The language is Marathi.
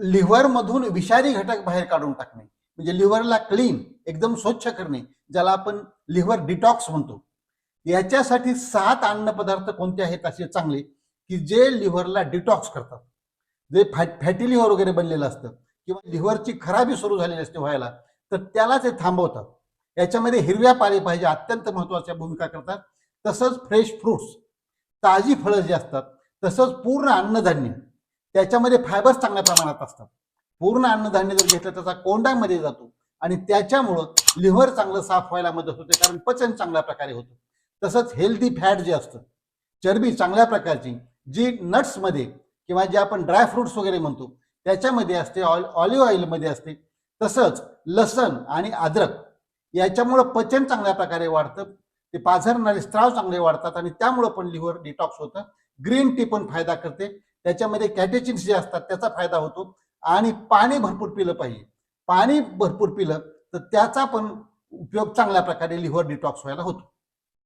लिव्हर मधून विषारी घटक बाहेर काढून टाकणे, म्हणजे लिव्हरला क्लीन एकदम स्वच्छ करणे, ज्याला आपण लिव्हर डिटॉक्स म्हणतो. याच्यासाठी 7 अन्न पदार्थ कोणते आहेत असे चांगले की जे लिव्हरला डिटॉक्स करतात. जे फॅटी लिव्हर वगैरे बनलेलं असतं किंवा लिव्हरची खराबी सुरू झालेली असते व्हायला, तर त्याला ते थांबवतात. याच्यामध्ये हिरव्या पालेभाज्या अत्यंत महत्वाच्या भूमिका करतात. तसंच फ्रेश फ्रुट्स, ताजी फळं जी असतात, तसंच पूर्ण अन्नधान्य, त्याच्यामध्ये फायबर्स चांगल्या प्रमाणात असतात. पूर्ण अन्नधान्य जर घेतलं त्याचा कोंडामध्ये जातो आणि त्याच्यामुळं लिव्हर चांगलं साफ व्हायला मदत होते, कारण पचन चांगल्या प्रकारे होतं. तसंच हेल्दी फॅट जे असतं, चरबी चांगल्या प्रकारची जी नट्समध्ये किंवा जे आपण ड्राय फ्रुट्स वगैरे म्हणतो त्याच्यामध्ये असते, ऑलिव्ह ऑइलमध्ये असते. तसंच लसण आणि अद्रक याच्यामुळं पचन चांगल्या प्रकारे वाढतं, ते पाझरणारे स्त्राव चांगले वाढतात आणि त्यामुळं पण लिव्हर डिटॉक्स होतं. ग्रीन टी पण फायदा करते, त्याच्यामध्ये कॅटेचिन्स जे असतात त्याचा फायदा होतो. आणि पाणी भरपूर पिलं पाहिजे. पाणी भरपूर पिलं तर त्याचा पण उपयोग चांगल्या प्रकारे लिव्हर डिटॉक्स व्हायला होतो.